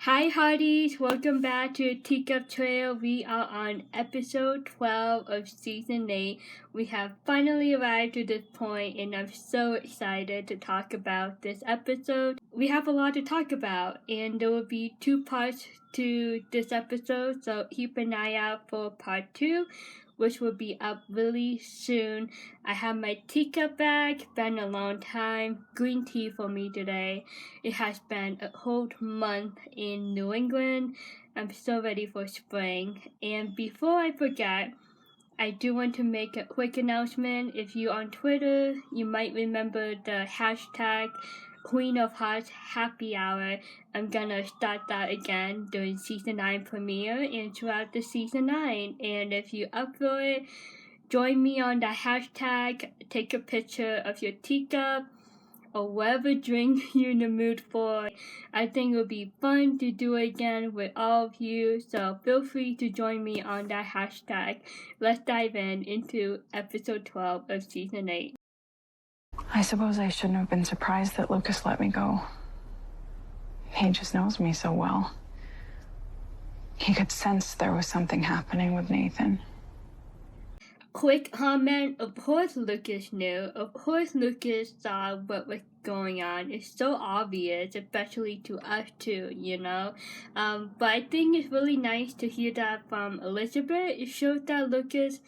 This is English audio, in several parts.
Hi hearties, welcome back to Teacup Trail. We are on episode 12 of season 8. We have finally arrived to this point and I'm so excited to talk about this episode. We have a lot to talk about and there will be 2 parts to this episode, so keep an eye out for part 2, which will be up really soon. I have my teacup back, been a long time, green tea for me today. It has been a whole month in New England. I'm so ready for spring. And before I forget, I do want to make a quick announcement. If you're on Twitter, you might remember the hashtag Queen of Hearts Happy Hour. I'm gonna start that again during season 9 premiere and throughout the season 9. And if you're up for it, join me on the hashtag, take a picture of your teacup or whatever drink you're in the mood for. I think it would be fun to do it again with all of you, so feel free to join me on that hashtag. Let's dive into episode 12 of season 8. I suppose I shouldn't have been surprised that Lucas let me go. He just knows me so well. He could sense there was something happening with Nathan. Quick comment, of course Lucas knew. Of course Lucas saw what was going on. It's so obvious, especially to us too, you know. But I think it's really nice to hear that from Elizabeth. It shows that Lucas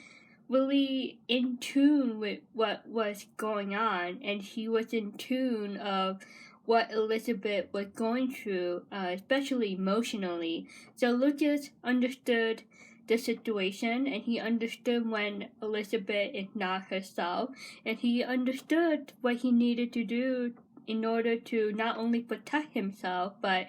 really in tune with what was going on, and he was in tune of what Elizabeth was going through, especially emotionally. So Lucas understood the situation, and he understood when Elizabeth is not herself, and he understood what he needed to do in order to not only protect himself, but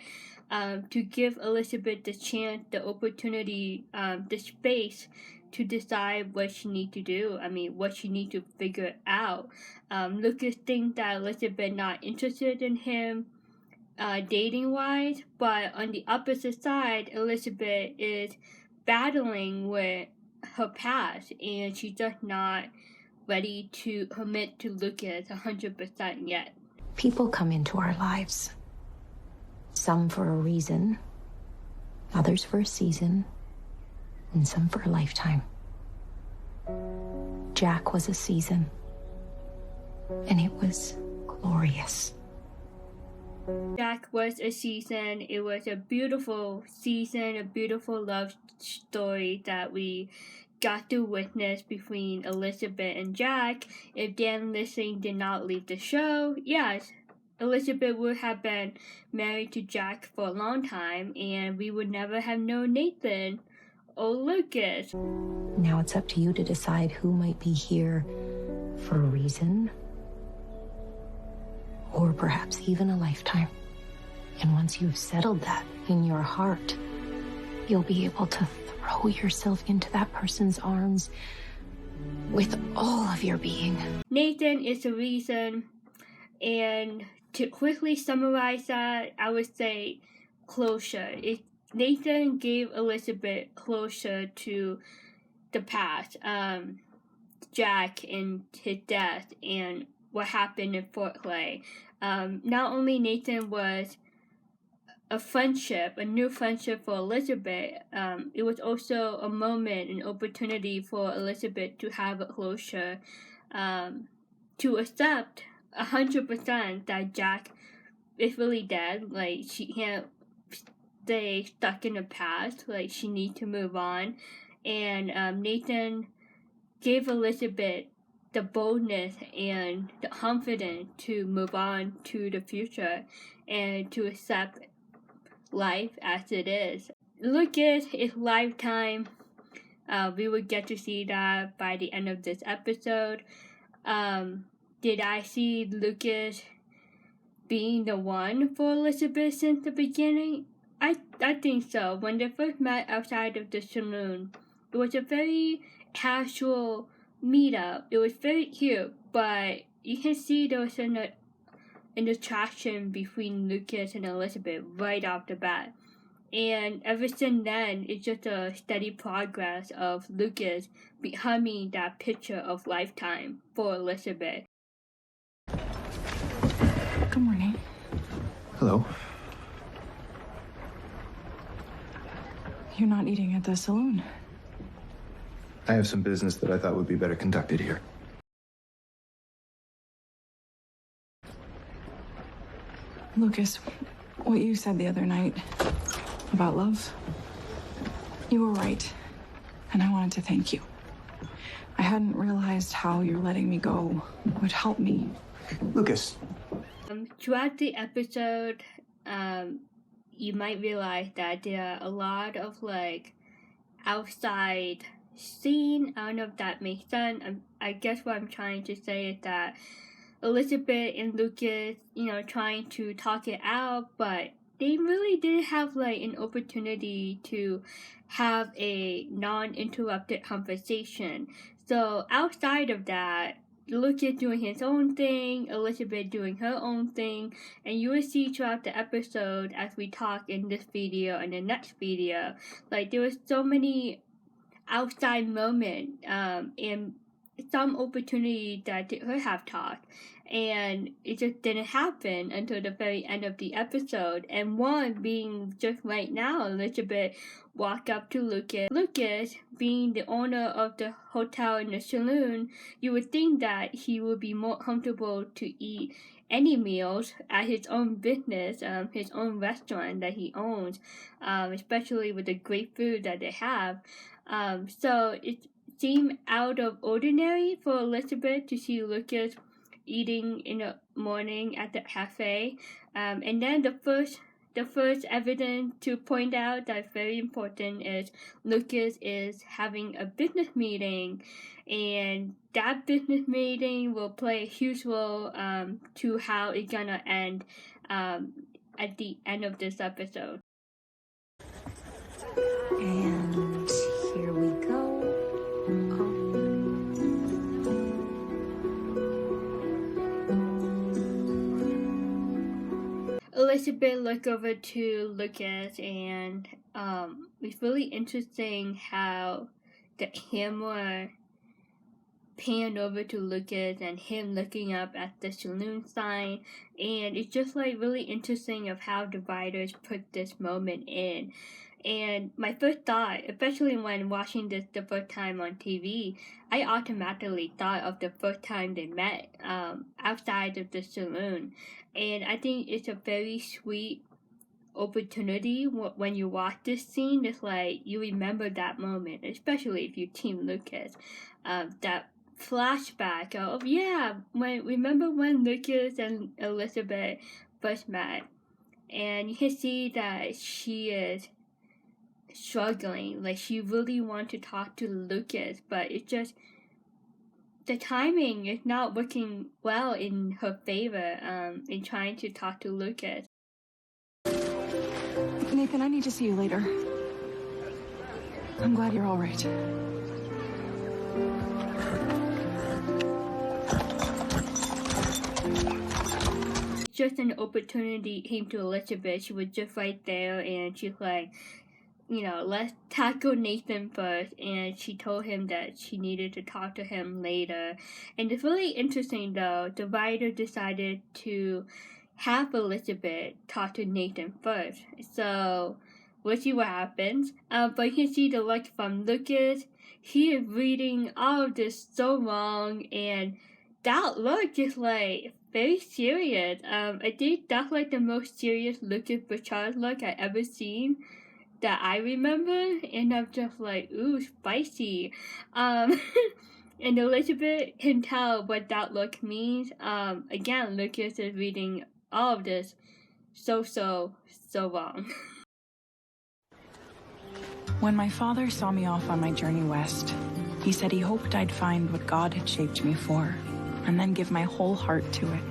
to give Elizabeth the chance, the opportunity, the space to decide what she need to do. What she need to figure out. Lucas thinks that Elizabeth not interested in him dating wise, but on the opposite side, Elizabeth is battling with her past and she's just not ready to commit to Lucas 100% yet. People come into our lives. Some for a reason, others for a season, and some for a lifetime. Jack was a season, and it was glorious. Jack was a season. It was a beautiful season, a beautiful love story that we got to witness between Elizabeth and Jack. If Dan Lissing did not leave the show, yes, Elizabeth would have been married to Jack for a long time, and we would never have known Nathan or Lucas. Now it's up to you to decide who might be here for a reason, or perhaps even a lifetime. And once you've settled that in your heart, you'll be able to throw yourself into that person's arms with all of your being. Nathan is the reason, and to quickly summarize that, I would say closure. Nathan gave Elizabeth closure to the past, Jack and his death and what happened in Fort Clay. Not only Nathan was a friendship, a new friendship for Elizabeth, it was also a moment, an opportunity for Elizabeth to have a closure, to accept 100% that Jack is really dead. Like, she can't stay stuck in the past. Like, she needs to move on. And Nathan gave Elizabeth the boldness and the confidence to move on to the future and to accept life as it is. Lucas is lifetime. We will get to see that by the end of this episode. Did I see Lucas being the one for Elizabeth since the beginning? I think so. When they first met outside of the saloon, it was a very casual meetup. It was very cute, but you can see there was an attraction between Lucas and Elizabeth right off the bat. And ever since then, it's just a steady progress of Lucas becoming that picture of lifetime for Elizabeth. Good morning. Hello. You're not eating at the saloon. I have some business that I thought would be better conducted here. Lucas, what you said the other night about love, you were right. And I wanted to thank you. I hadn't realized how your letting me go would help me. Lucas. Throughout the episode, you might realize that there are a lot of outside scene. I don't know if that makes sense. I guess what I'm trying to say is that Elizabeth and Lucas, trying to talk it out, but they really didn't have an opportunity to have a non-interrupted conversation. So outside of that, Lucas doing his own thing, Elizabeth doing her own thing, and you will see throughout the episode as we talk in this video and the next video, there was so many outside moments and some opportunity that they could have talked, and it just didn't happen until the very end of the episode. And one being just right now, Elizabeth walked up to Lucas. Lucas, being the owner of the hotel and the saloon, you would think that he would be more comfortable to eat any meals at his own business, his own restaurant that he owns, especially with the great food that they have. So it seemed out of ordinary for Elizabeth to see Lucas eating in the morning at the cafe. And then the first evidence to point out that's very important is Lucas is having a business meeting, and that business meeting will play a huge role to how it's gonna end at the end of this episode. And here we go. Elizabeth looked over to Lucas, and it's really interesting how the camera panned over to Lucas and him looking up at the saloon sign, and it's just really interesting of how the writers put this moment in. And my first thought, especially when watching this the first time on TV, I automatically thought of the first time they met outside of the saloon. And I think it's a very sweet opportunity when you watch this scene. It's you remember that moment, especially if you Team Lucas. That flashback of, remember when Lucas and Elizabeth first met. And you can see that she is struggling. She really wants to talk to Lucas, but it's just the timing is not working well in her favor in trying to talk to Lucas. Nathan, I need to see you later. I'm glad you're all right. Just an opportunity came to Elizabeth. She was just right there, and she's let's tackle Nathan first. And she told him that she needed to talk to him later. And it's really interesting, though. The writer decided to have Elizabeth talk to Nathan first. So we'll see what happens. But you can see the look from Lucas. He is reading all of this so wrong, and that look is very serious. I think that's the most serious Lucas Bouchard look I ever seen that I remember, and I'm just ooh, spicy. And Elizabeth can tell what that look means. Again, Lucas is reading all of this so wrong. When my father saw me off on my journey west, he said he hoped I'd find what God had shaped me for, and then give my whole heart to it.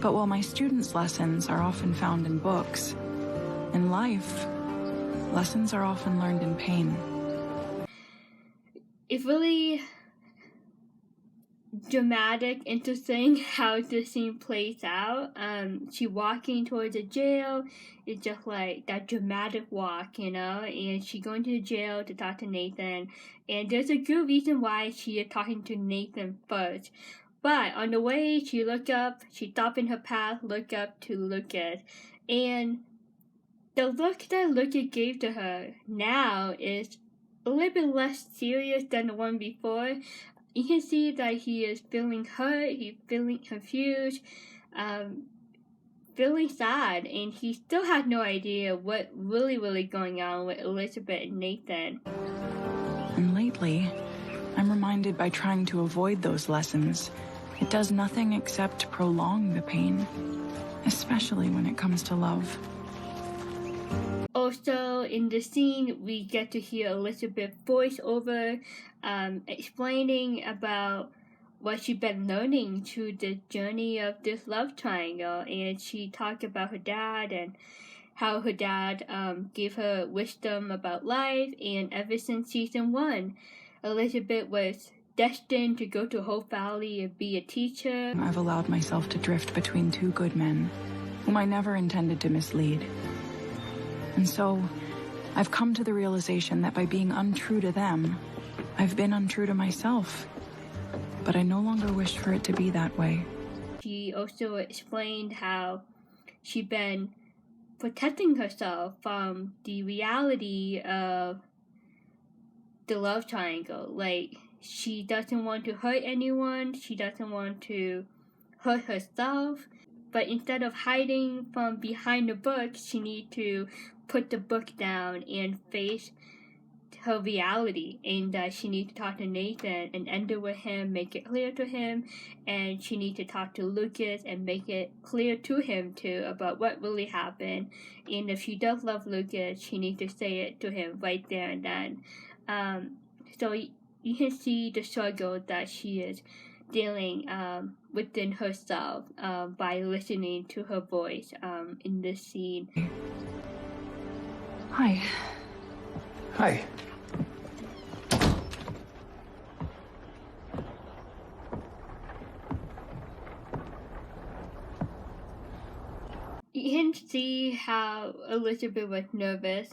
But while my students' lessons are often found in books, in life, lessons are often learned in pain. It's really dramatic, interesting how the scene plays out. She walking towards the jail. It's just that dramatic walk, and she going to the jail to talk to Nathan. And there's a good reason why she is talking to Nathan first. But on the way, she looked up, she stopped in her path, looked up to Lucas. And The look that Lucas gave to her now is a little bit less serious than the one before. You can see that he is feeling hurt, he's feeling confused, feeling sad, and he still has no idea what really going on with Elizabeth and Nathan. And lately, I'm reminded by trying to avoid those lessons, it does nothing except prolong the pain, especially when it comes to love. Also, in the scene, we get to hear Elizabeth's voiceover explaining about what she's been learning through the journey of this love triangle, and she talked about her dad and how her dad gave her wisdom about life, and ever since season 1, Elizabeth was destined to go to Hope Valley and be a teacher. I've allowed myself to drift between two good men, whom I never intended to mislead. And so, I've come to the realization that by being untrue to them, I've been untrue to myself. But I no longer wish for it to be that way. She also explained how she'd been protecting herself from the reality of the love triangle. Like, she doesn't want to hurt anyone, she doesn't want to hurt herself, but instead of hiding from behind the book, she needs to put the book down and face her reality, and that she needs to talk to Nathan and end it with him, make it clear to him, and she needs to talk to Lucas and make it clear to him too about what really happened. And if she does love Lucas, she needs to say it to him right there and then. So you can see the struggle that she is dealing within herself by listening to her voice in this scene. Hi. Hi. You can see how Elizabeth was nervous.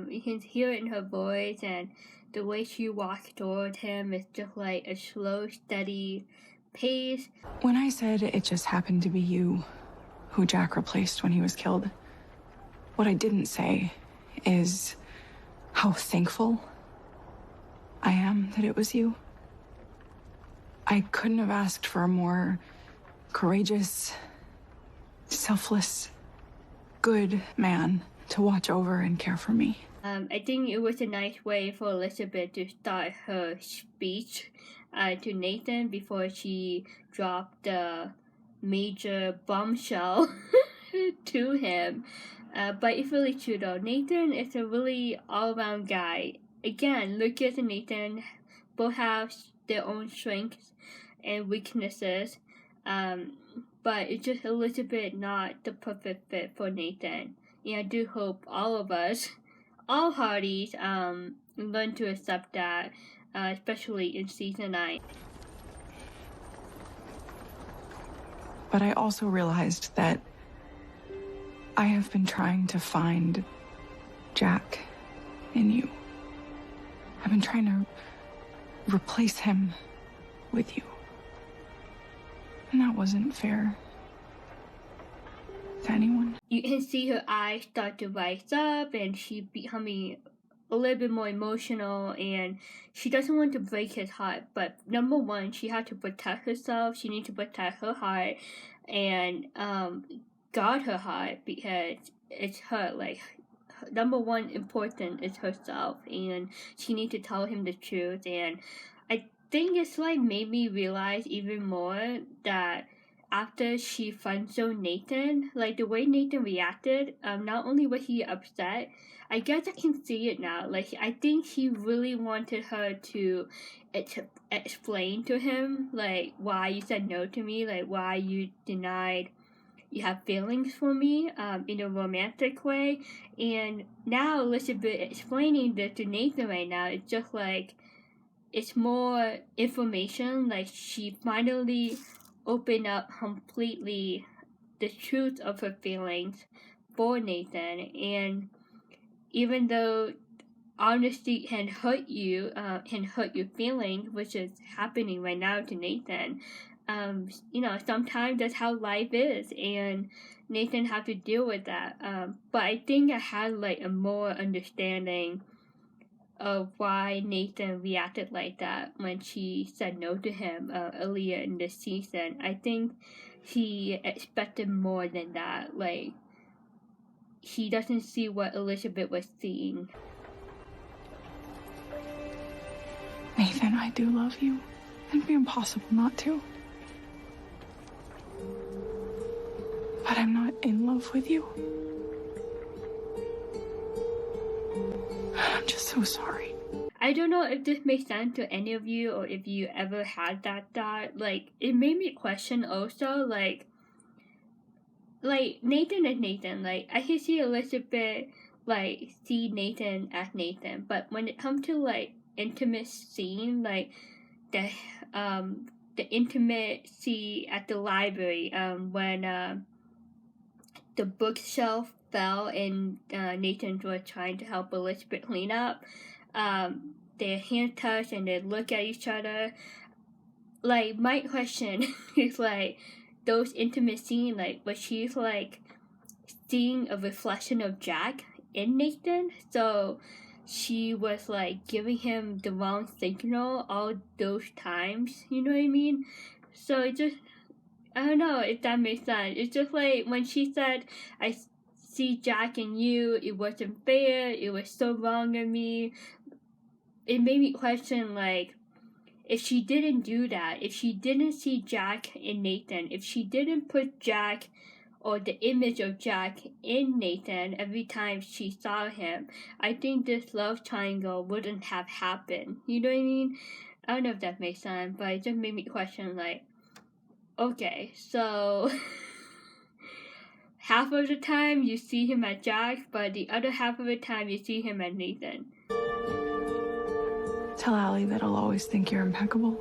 You can hear it in her voice, and the way she walks toward him is just like a slow, steady pace. When I said it just happened to be you who Jack replaced when he was killed, what I didn't say is how thankful I am that it was you. I couldn't have asked for a more courageous, selfless, good man to watch over and care for me. I think it was a nice way for Elizabeth to start her speech to Nathan before she dropped the major bombshell to him. But it's really true though. Nathan is a really all-around guy. Again, Lucas and Nathan both have their own strengths and weaknesses. But it's just a little bit not the perfect fit for Nathan. And I do hope all of us, all hearties, learn to accept that, especially in season 9. But I also realized that I have been trying to find Jack in you. I've been trying to replace him with you. And that wasn't fair to anyone. You can see her eyes start to rise up, and she becoming a little bit more emotional, and she doesn't want to break his heart. But number one, she had to protect herself. She needs to protect her heart and guard her heart, because it's her, like, number one important is herself, and she needs to tell him the truth. And I think it's like made me realize even more that after she friend-zoned Nathan, like the way Nathan reacted, not only was he upset, I guess I can see it now. Like, I think he really wanted her to explain to him, like, why you said no to me, like, why you denied you have feelings for me in a romantic way. And now Elizabeth explaining this to Nathan right now, it's just like, it's more information. Like, she finally opened up completely the truth of her feelings for Nathan. And even though honesty can hurt you, can hurt your feelings, which is happening right now to Nathan, sometimes that's how life is, and Nathan had to deal with that. But I think I had like a more understanding of why Nathan reacted like that when she said no to him earlier in the season. I think he expected more than that. Like, he doesn't see what Elizabeth was seeing. Nathan, I do love you. It'd be impossible not to. But I'm not in love with you. I'm just so sorry. I don't know if this makes sense to any of you, or if you ever had that thought. Like, it made me question also, like Nathan is Nathan. Like, I can see Elizabeth, like, see Nathan as Nathan, but when it comes to, like, intimate scene, like, the intimacy at the library, when, the bookshelf fell and, Nathan was trying to help Elizabeth clean up, their hands touch and they look at each other. Like, my question is, like, those intimate scenes, like, but she's like seeing a reflection of Jack in Nathan, so she was like giving him the wrong signal all those times, you know what I mean? So it just, I don't know if that makes sense. It's just like when she said, I see Jack in you, it wasn't fair, it was so wrong of me. It made me question, like, if she didn't do that, if she didn't see Jack in Nathan, if she didn't put Jack or the image of Jack in Nathan every time she saw him, I think this love triangle wouldn't have happened. You know what I mean? I don't know if that makes sense, but it just made me question, like, okay, so half of the time you see him as Jack, but the other half of the time you see him as Nathan. Tell Allie that I'll always think you're impeccable.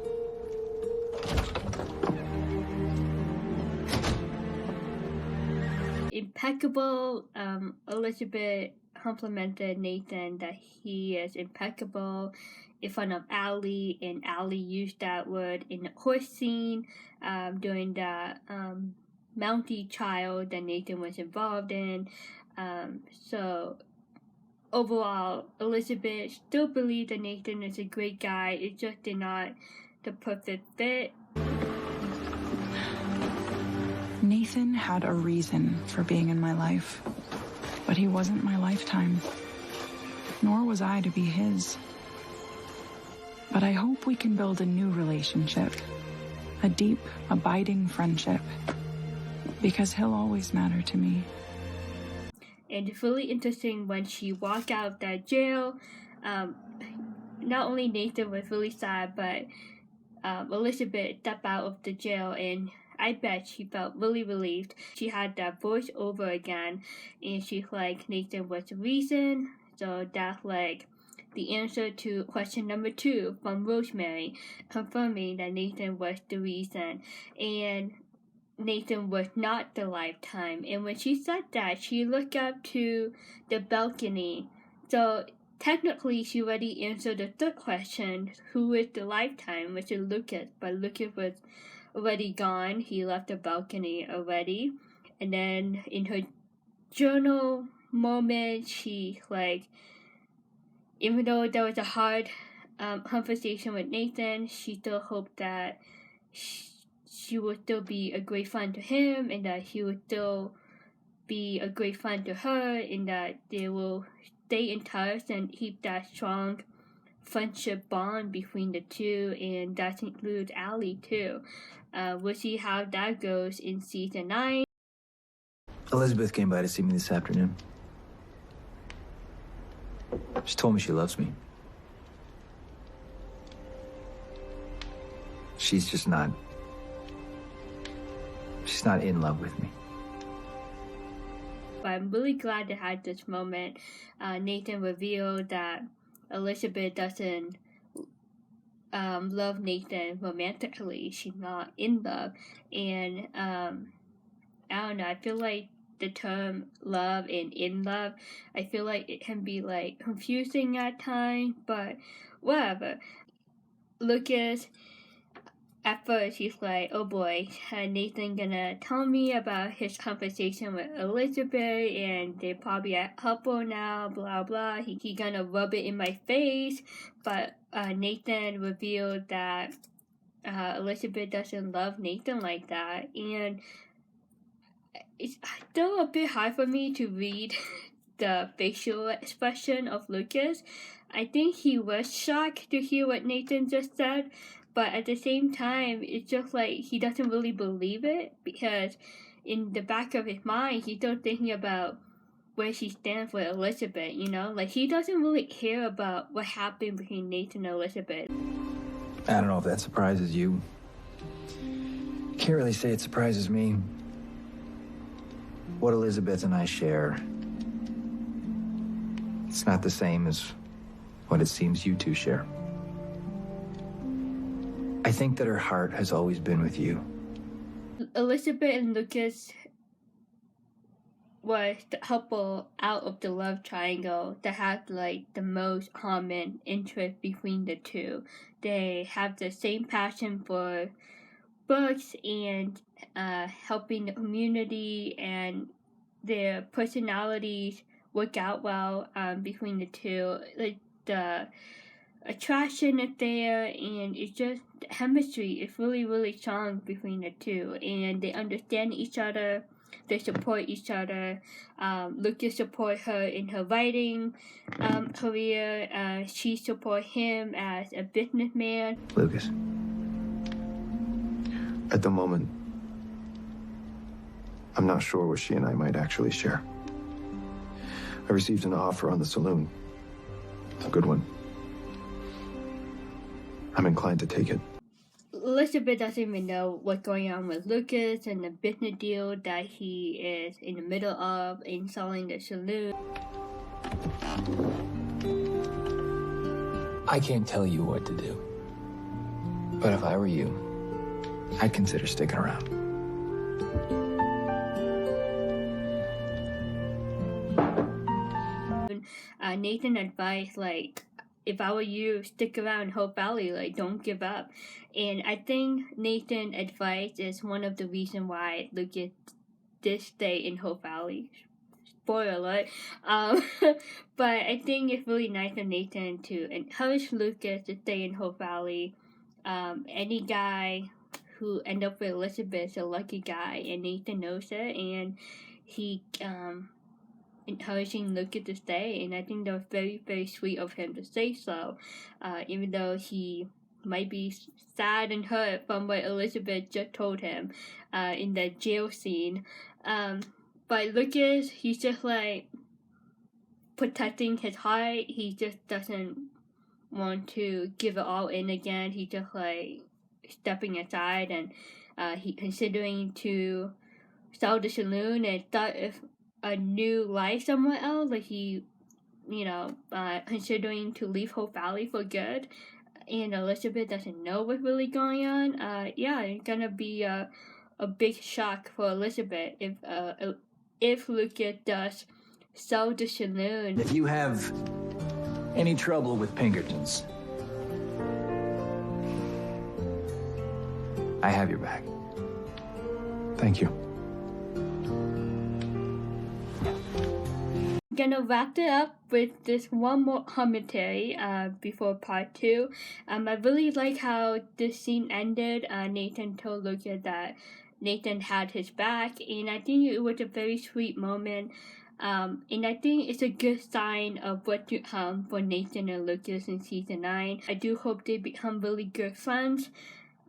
Impeccable. Elizabeth complimented Nathan that he is impeccable in front of Allie, and Allie used that word in the horse scene during the Mountie trial that Nathan was involved in. So overall, Elizabeth still believes that Nathan is a great guy. It's just not the perfect fit. Nathan had a reason for being in my life, but he wasn't my lifetime, nor was I to be his. But I hope we can build a new relationship, a deep, abiding friendship, because he'll always matter to me. And it's really interesting when she walked out of that jail. Not only Nathan was really sad, but Elizabeth stepped out of the jail, and I bet she felt really relieved. She had that voice over again, and she's like, Nathan was the reason. So that's like the answer to question number 2 from Rosemary, confirming that Nathan was the reason. And Nathan was not the lifetime. And when she said that, she looked up to the balcony. So technically, she already answered the third question, who is the lifetime, which is Lucas. But Lucas was already gone. He left the balcony already. And then in her journal moment, she, like, even though there was a hard conversation with Nathan, she still hoped that she would still be a great friend to him, and that he would still be a great friend to her, and that they will stay in touch and keep that strong friendship bond between the two, and that includes Allie too. We'll see how that goes in season 9. Elizabeth came by to see me this afternoon. She told me she loves me. She's just not... She's not in love with me. But I'm really glad to have this moment. Nathan revealed that Elizabeth doesn't love Nathan romantically. She's not in love. And I don't know, I feel like the term love and in love, I feel like it can be like confusing at times, but whatever. Lucas at first he's like, oh boy, Nathan gonna tell me about his conversation with Elizabeth, and they're probably at couple now, blah blah. He gonna rub it in my face, but Nathan revealed that Elizabeth doesn't love Nathan like that, and it's still a bit hard for me to read the facial expression of Lucas. I think he was shocked to hear what Nathan just said, but at the same time, it's just like he doesn't really believe it, because in the back of his mind, he's still thinking about where she stands with Elizabeth, you know? Like, he doesn't really care about what happened between Nathan and Elizabeth. I don't know if that surprises you. Can't really say it surprises me. What Elizabeth and I share, it's not the same as what it seems you two share. I think that her heart has always been with you. Elizabeth and Lucas was the couple out of the love triangle that had like the most common interest between the two. They have the same passion for books and helping the community, and their personalities work out well between the two. Like, the attraction is there, and it's just chemistry is really, really strong between the two, and they understand each other. They support each other. Lucas support her in her writing career. She support him as a businessman. Lucas. At the moment, I'm not sure what she and I might actually share. I received an offer on the saloon. It's a good one. I'm inclined to take it. Elizabeth doesn't even know what's going on with Lucas and the business deal that he is in the middle of in selling the saloon. I can't tell you what to do. But if I were you, I'd consider sticking around. Nathan advised, like, if I were you, stick around Hope Valley, like, don't give up. And I think Nathan's advice is one of the reasons why Lucas did stay in Hope Valley. Spoiler alert. But I think it's really nice of Nathan to encourage Lucas to stay in Hope Valley. Any guy who end up with Elizabeth is a lucky guy, and Nathan knows it, and he encouraging Lucas to stay, and I think that was very, very sweet of him to say so, even though he might be sad and hurt from what Elizabeth just told him in the jail scene. But Lucas, he's just like protecting his heart. He just doesn't want to give it all in again. He just like stepping aside, and he considering to sell the saloon and start a new life somewhere else. Like, he, considering to leave Hope Valley for good. And Elizabeth doesn't know what's really going on. It's gonna be a big shock for Elizabeth if Lucas does sell the saloon. If you have any trouble with Pinkertons, I have your back. Thank you. Gonna wrap it up with this one more commentary before part 2. I really like how this scene ended. Nathan told Lucas that Nathan had his back, and I think it was a very sweet moment. And I think it's a good sign of what to come for Nathan and Lucas in season 9. I do hope they become really good friends.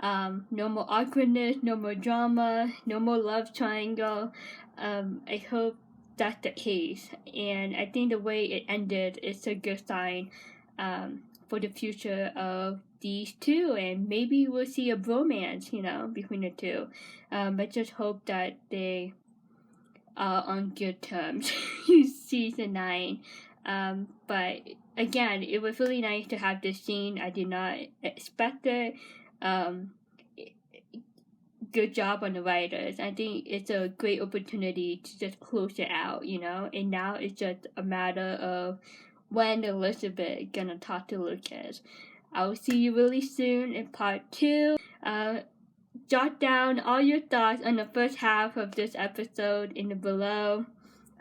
No more awkwardness, no more drama, no more love triangle. I hope that's the case, and I think the way it ended is a good sign for the future of these two, and maybe we'll see a bromance, between the two. But just hope that they are on good terms in season 9. But again, it was really nice to have this scene. I did not expect it. Good job on the writers. I think it's a great opportunity to just close it out, and now it's just a matter of when Elizabeth gonna talk to Lucas. I will see you really soon in part 2. Jot down all your thoughts on the first half of this episode in the below.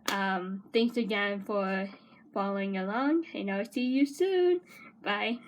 Thanks again for following along, and I'll see you soon. Bye.